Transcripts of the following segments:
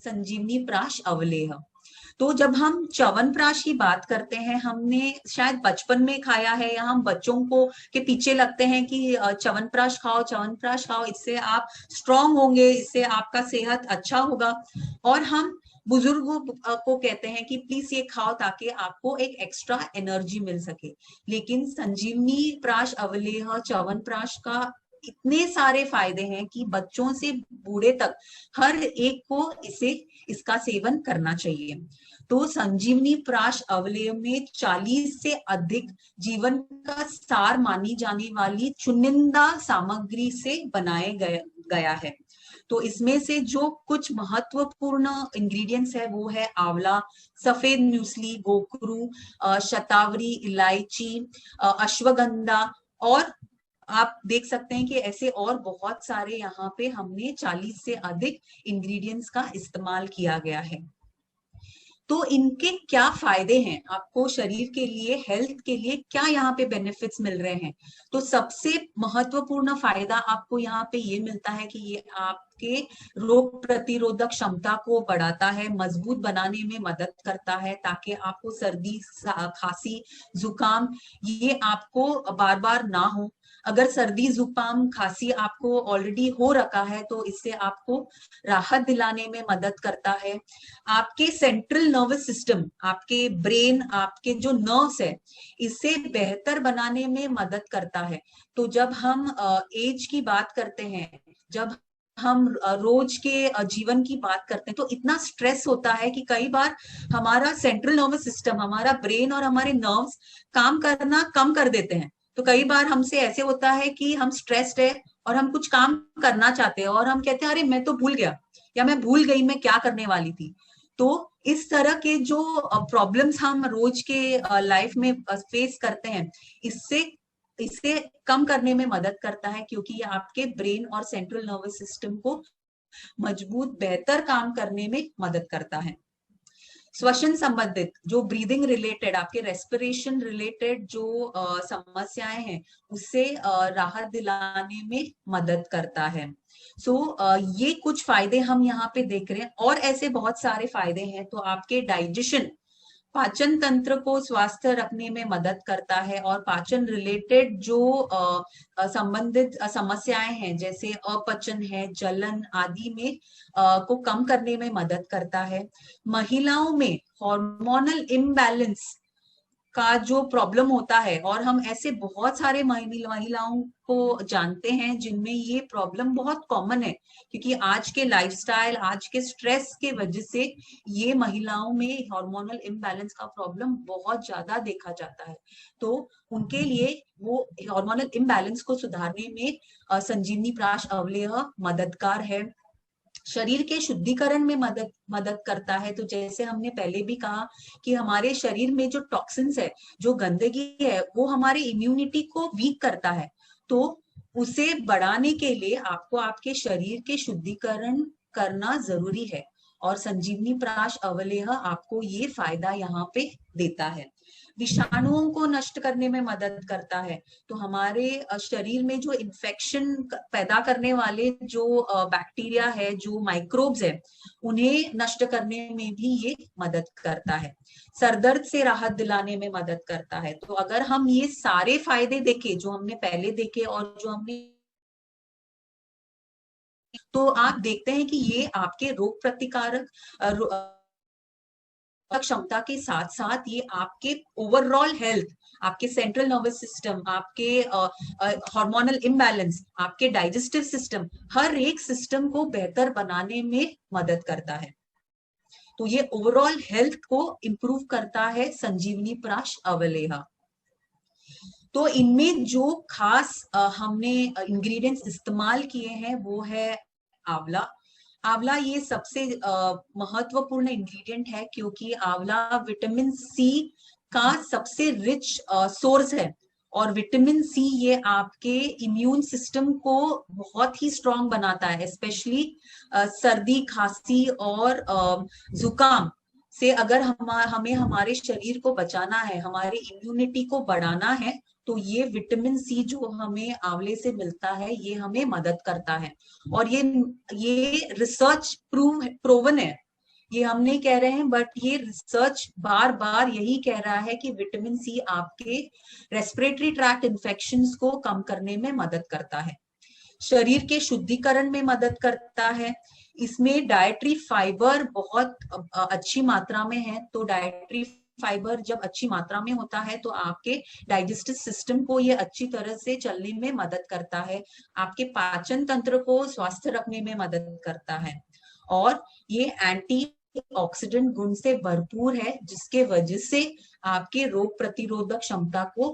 संजीवनी प्राश अवलेह। तो जब हम च्यवनप्राश की बात करते हैं, हमने शायद बचपन में खाया है या हम बच्चों को के पीछे लगते हैं कि च्यवनप्राश खाओ, च्यवनप्राश खाओ, इससे आप स्ट्रांग होंगे, इससे आपका सेहत अच्छा होगा। और हम बुजुर्गों को कहते हैं कि प्लीज ये खाओ ताकि आपको एक एक्स्ट्रा एनर्जी मिल सके। लेकिन संजीवनी प्राश अवलेह च्यवनप्राश का इतने सारे फायदे हैं कि बच्चों से बूढ़े तक हर एक को इसका सेवन करना चाहिए। तो संजीवनी प्राश अवलेह में 40 से अधिक जीवन का सार मानी जाने वाली चुनिंदा सामग्री से बनाए गया है। तो इसमें से जो कुछ महत्वपूर्ण इंग्रेडिएंट्स है वो है आंवला, सफेद म्यूसली, गोखरू, शतावरी, इलायची, अश्वगंधा, और आप देख सकते हैं कि ऐसे और बहुत सारे यहाँ पे हमने 40 से अधिक इंग्रेडिएंट्स का इस्तेमाल किया गया है। तो इनके क्या फायदे हैं आपको शरीर के लिए, हेल्थ के लिए क्या यहाँ पे बेनिफिट्स मिल रहे हैं? तो सबसे महत्वपूर्ण फायदा आपको यहाँ पे ये मिलता है कि ये आपके रोग प्रतिरोधक क्षमता को बढ़ाता है, मजबूत बनाने में मदद करता है, ताकि आपको सर्दी, खांसी, जुकाम ये आपको बार बार ना हो। अगर सर्दी, जुकाम, खांसी आपको ऑलरेडी हो रखा है तो इससे आपको राहत दिलाने में मदद करता है। आपके सेंट्रल नर्वस सिस्टम, आपके ब्रेन, आपके जो नर्व्स है, इसे बेहतर बनाने में मदद करता है। तो जब हम एज की बात करते हैं, जब हम रोज के जीवन की बात करते हैं, तो इतना स्ट्रेस होता है कि कई बार हमारा सेंट्रल नर्वस सिस्टम, हमारा ब्रेन और हमारे नर्व्स काम करना कम कर देते हैं। तो कई बार हमसे ऐसे होता है कि हम स्ट्रेस्ड है और हम कुछ काम करना चाहते हैं और हम कहते हैं अरे मैं तो भूल गया, या मैं भूल गई मैं क्या करने वाली थी। तो इस तरह के जो प्रॉब्लम्स हम रोज के लाइफ में फेस करते हैं, इससे इसे कम करने में मदद करता है, क्योंकि ये आपके ब्रेन और सेंट्रल नर्वस सिस्टम को मजबूत, बेहतर काम करने में मदद करता है। श्वसन संबंधित जो ब्रीदिंग रिलेटेड, आपके रेस्पिरेशन रिलेटेड जो समस्याएं हैं, उससे राहत दिलाने में मदद करता है। ये कुछ फायदे हम यहाँ पे देख रहे हैं, और ऐसे बहुत सारे फायदे हैं। तो आपके डाइजेशन, पाचन तंत्र को स्वस्थ रखने में मदद करता है, और पाचन रिलेटेड जो संबंधित समस्याएं हैं जैसे अपचन है, जलन आदि में को कम करने में मदद करता है। महिलाओं में हार्मोनल इम्बैलेंस का जो प्रॉब्लम होता है, और हम ऐसे बहुत सारे महिलाओं को जानते हैं जिनमें ये प्रॉब्लम बहुत कॉमन है, क्योंकि आज के लाइफस्टाइल, आज के स्ट्रेस के वजह से ये महिलाओं में हार्मोनल इम्बैलेंस का प्रॉब्लम बहुत ज्यादा देखा जाता है। तो उनके लिए वो हार्मोनल इम्बैलेंस को सुधारने में संजीवनी प्राश अवलेह मददगार है। शरीर के शुद्धिकरण में मदद करता है। तो जैसे हमने पहले भी कहा कि हमारे शरीर में जो टॉक्सिन्स है, जो गंदगी है, वो हमारे इम्यूनिटी को वीक करता है। तो उसे बढ़ाने के लिए आपको आपके शरीर के शुद्धिकरण करना जरूरी है, और संजीवनी प्राश अवलेह आपको ये फायदा यहाँ पे देता है। विषाणुओं को नष्ट करने में मदद करता है। तो हमारे शरीर में जो इन्फेक्शन पैदा करने वाले जो बैक्टीरिया है, जो माइक्रोब्स है, उन्हें नष्ट करने में भी ये मदद करता है। सरदर्द से राहत दिलाने में मदद करता है। तो अगर हम ये सारे फायदे देखें जो हमने पहले देखे और जो हमने, तो आप देखते हैं कि ये आपके रोग प्रतिकारक क्षमता के साथ साथ ये आपके ओवरऑल हेल्थ, आपके सेंट्रल नर्वस सिस्टम, आपके हार्मोनल इम्बैलेंस, आपके डाइजेस्टिव सिस्टम, हर एक सिस्टम को बेहतर बनाने में मदद करता है। तो ये ओवरऑल हेल्थ को इंप्रूव करता है संजीवनी प्राश अवलेह। तो इनमें जो खास हमने इंग्रेडिएंट्स इस्तेमाल किए हैं वो है आंवला। आंवला ये सबसे महत्वपूर्ण इंग्रेडिएंट है, क्योंकि आंवला विटामिन सी का सबसे रिच सोर्स है, और विटामिन सी ये आपके इम्यून सिस्टम को बहुत ही स्ट्रांग बनाता है। स्पेशली सर्दी, खांसी और जुकाम से अगर हमें हमारे शरीर को बचाना है, हमारे इम्यूनिटी को बढ़ाना है, तो ये विटामिन सी जो हमें आंवले से मिलता है ये हमें मदद करता है। और ये रिसर्च प्रूवन है ये हम नहीं कह रहे हैं, बट ये रिसर्च बार बार यही कह रहा है कि विटामिन सी आपके रेस्पिरेटरी ट्रैक्ट इन्फेक्शंस को कम करने में मदद करता है, शरीर के शुद्धिकरण में मदद करता है। इसमें डाइटरी फाइबर बहुत अच्छी मात्रा में है, तो डाइटरी फाइबर जब अच्छी मात्रा में होता है तो आपके डाइजेस्टिव सिस्टम को ये अच्छी तरह से चलने में मदद करता है, आपके पाचन तंत्र को स्वस्थ रखने में मदद करता है, और ये एंटी ऑक्सीडेंट गुण से भरपूर है, जिसके वजह से आपके रोग प्रतिरोधक क्षमता को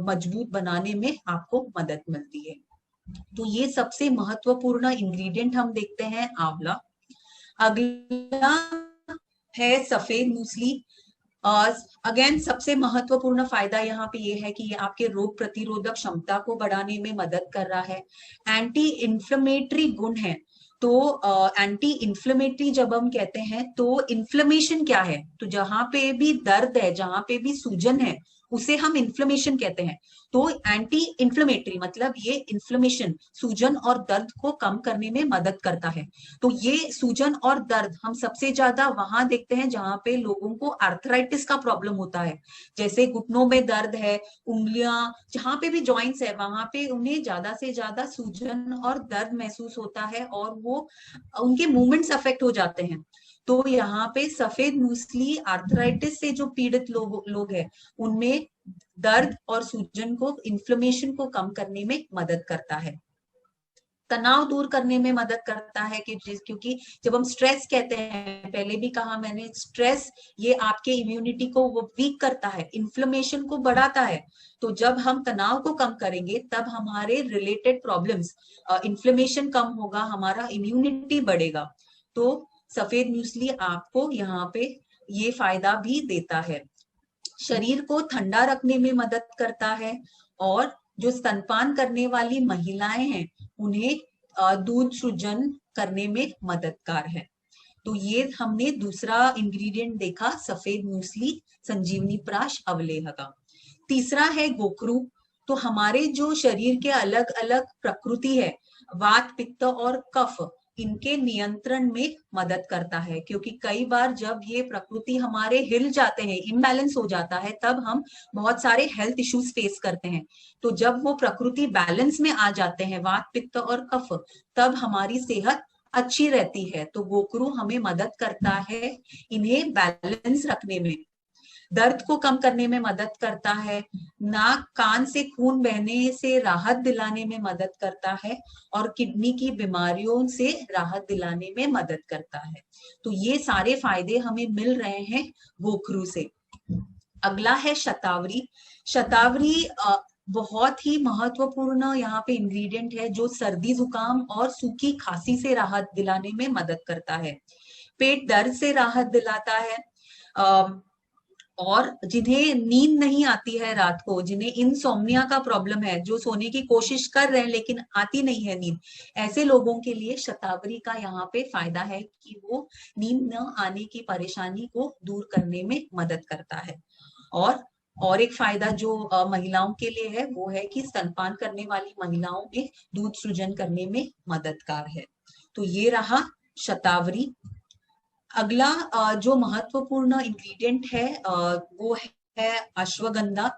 मजबूत बनाने में आपको मदद मिलती है। तो ये सबसे महत्वपूर्ण इंग्रेडिएंट हम देखते हैं आंवला। अगला है सफेद मूसली। अगेन सबसे महत्वपूर्ण फायदा यहाँ पे ये है कि ये आपके रोग प्रतिरोधक क्षमता को बढ़ाने में मदद कर रहा है, एंटी इन्फ्लेमेटरी गुण है। तो एंटी इन्फ्लेमेटरी जब हम कहते हैं तो इन्फ्लेमेशन क्या है, तो जहां पे भी दर्द है, जहां पे भी सूजन है, उसे हम इन्फ्लेमेशन कहते हैं। तो एंटी इन्फ्लेमेटरी मतलब ये इन्फ्लेमेशन, सूजन और दर्द को कम करने में मदद करता है। तो ये सूजन और दर्द हम सबसे ज्यादा वहां देखते हैं जहां पे लोगों को आर्थराइटिस का प्रॉब्लम होता है, जैसे घुटनों में दर्द है, उंगलियां, जहां पे भी जॉइंट्स है वहां पे उन्हें ज्यादा से ज्यादा सूजन और दर्द महसूस होता है, और वो उनके मूवमेंट्स अफेक्ट हो जाते हैं। तो यहाँ पे सफेद मूसली आर्थराइटिस से जो पीड़ित लोग हैं उनमें दर्द और सूजन को, इन्फ्लेमेशन को कम करने में मदद करता है, तनाव दूर करने में मदद करता है, क्योंकि जब हम स्ट्रेस कहते हैं, पहले भी कहा मैंने, स्ट्रेस ये आपके इम्यूनिटी को वो वीक करता है, इन्फ्लेमेशन को बढ़ाता है। तो जब हम तनाव को कम करेंगे तब हमारे रिलेटेड प्रॉब्लम्स, इन्फ्लेमेशन कम होगा, हमारा इम्यूनिटी बढ़ेगा। तो सफेद मूसली आपको यहाँ पे ये फायदा भी देता है, शरीर को ठंडा रखने में मदद करता है, और जो स्तनपान करने वाली महिलाएं हैं उन्हें दूध सृजन करने में मददगार है। तो ये हमने दूसरा इंग्रेडिएंट देखा सफेद मूसली संजीवनी प्राश अवलेह का। तीसरा है गोखरू। तो हमारे जो शरीर के अलग अलग प्रकृति है, वात पित्त और कफ, इनके नियंत्रण में मदद करता है, क्योंकि कई बार जब ये प्रकृति हमारे हिल जाते हैं, इम्बैलेंस हो जाता है, तब हम बहुत सारे हेल्थ इश्यूज फेस करते हैं। तो जब वो प्रकृति बैलेंस में आ जाते हैं, वात पित्त और कफ, तब हमारी सेहत अच्छी रहती है। तो गोखरू हमें मदद करता है इन्हें बैलेंस रखने में, दर्द को कम करने में मदद करता है, नाक कान से खून बहने से राहत दिलाने में मदद करता है, और किडनी की बीमारियों से राहत दिलाने में मदद करता है। तो ये सारे फायदे हमें मिल रहे हैं गोखरू से। अगला है शतावरी। शतावरी बहुत ही महत्वपूर्ण यहाँ पे इंग्रेडिएंट है, जो सर्दी जुकाम और सूखी खांसी से राहत दिलाने में मदद करता है, पेट दर्द से राहत दिलाता है, और जिन्हें नींद नहीं आती है रात को, जिन्हें इनसोम्निया का प्रॉब्लम है, जो सोने की कोशिश कर रहे हैं लेकिन आती नहीं है नींद, ऐसे लोगों के लिए शतावरी का यहाँ पे फायदा है कि वो नींद न आने की परेशानी को दूर करने में मदद करता है। और एक फायदा जो महिलाओं के लिए है वो है कि स्तनपान करने वाली महिलाओं में दूध सृजन करने में मददगार है। तो ये रहा शतावरी। अगला जो महत्वपूर्ण इंग्रेडिएंट है वो है अश्वगंधा।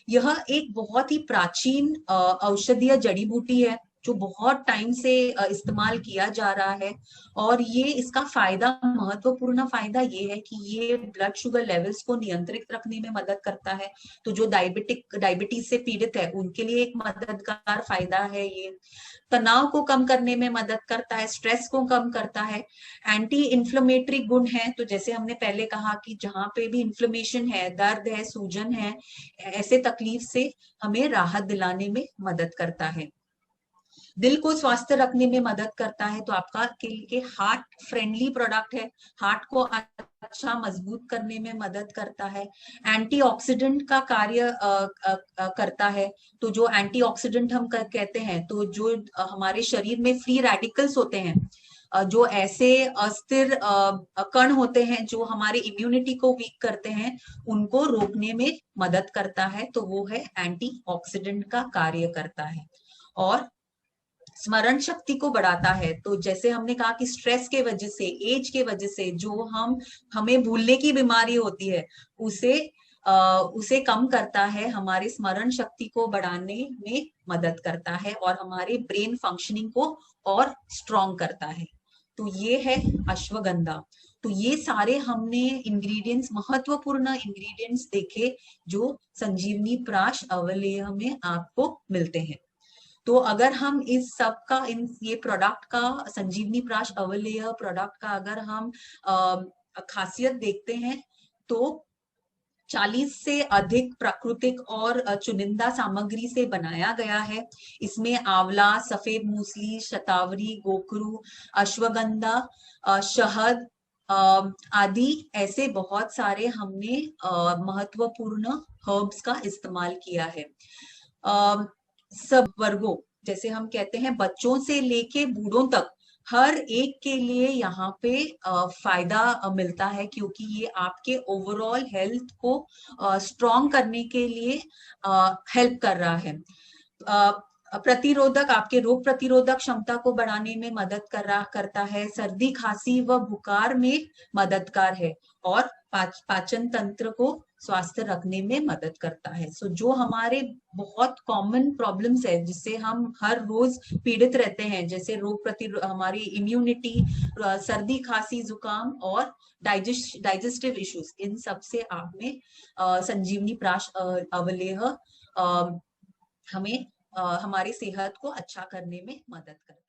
यह एक बहुत ही प्राचीन औषधीय जड़ी बूटी है, जो बहुत टाइम से इस्तेमाल किया जा रहा है, और ये इसका फायदा, महत्वपूर्ण फायदा ये है कि ये ब्लड शुगर लेवल्स को नियंत्रित रखने में मदद करता है। तो जो डायबिटीज से पीड़ित है उनके लिए एक मददगार फायदा है ये, तनाव को कम करने में मदद करता है, स्ट्रेस को कम करता है, एंटी इन्फ्लेमेटरी गुण है। तो जैसे हमने पहले कहा कि जहां पे भी इन्फ्लेमेशन है, दर्द है, सूजन है, ऐसे तकलीफ से हमें राहत दिलाने में मदद करता है, दिल को स्वस्थ रखने में मदद करता है। तो आपका के हार्ट फ्रेंडली प्रोडक्ट है, हार्ट को अच्छा मजबूत करने में मदद करता है, एंटीऑक्सीडेंट का कार्य करता है। तो जो एंटीऑक्सीडेंट हम कहते हैं, तो जो हमारे शरीर में फ्री रेडिकल्स होते हैं, जो ऐसे अस्थिर कण होते हैं जो हमारे इम्यूनिटी को वीक करते हैं, उनको रोकने में मदद करता है। तो वो है एंटीऑक्सीडेंट का कार्य करता है। और स्मरण शक्ति को बढ़ाता है। तो जैसे हमने कहा कि स्ट्रेस के वजह से, एज के वजह से जो हमें भूलने की बीमारी होती है, उसे उसे कम करता है, हमारे स्मरण शक्ति को बढ़ाने में मदद करता है और हमारे ब्रेन फंक्शनिंग को और स्ट्रॉन्ग करता है। तो ये है अश्वगंधा। तो ये सारे हमने इंग्रेडिएंट्स, महत्वपूर्ण इंग्रेडिएंट्स देखे जो संजीवनी प्राश अवलेह में आपको मिलते हैं। तो अगर हम इस सब का, इन ये प्रोडक्ट का, संजीवनी प्राश अवलेह प्रोडक्ट का अगर हम खासियत देखते हैं तो 40 से अधिक प्राकृतिक और चुनिंदा सामग्री से बनाया गया है। इसमें आंवला, सफेद मूसली, शतावरी, गोखरू, अश्वगंधा, शहद आदि ऐसे बहुत सारे हमने महत्वपूर्ण हर्ब्स का इस्तेमाल किया है। सब वर्गों, जैसे हम कहते हैं बच्चों से लेके बूढ़ों तक, हर एक के लिए यहाँ पे फायदा मिलता है, क्योंकि ये आपके ओवरऑल हेल्थ को स्ट्रॉन्ग करने के लिए हेल्प कर रहा है। प्रतिरोधक, आपके रोग प्रतिरोधक क्षमता को बढ़ाने में मदद करता है, सर्दी खांसी व बुखार में मददगार है और पाचन तंत्र को स्वास्थ्य रखने में मदद करता है। सो जो हमारे बहुत कॉमन प्रॉब्लम्स है जिससे हम हर रोज पीड़ित रहते हैं, जैसे हमारी इम्यूनिटी, सर्दी खांसी जुकाम और डाइजेस्टिव इश्यूज, इन सब से आप में संजीवनी प्राश अवलेह हमें हमारी सेहत को अच्छा करने में मदद करता है।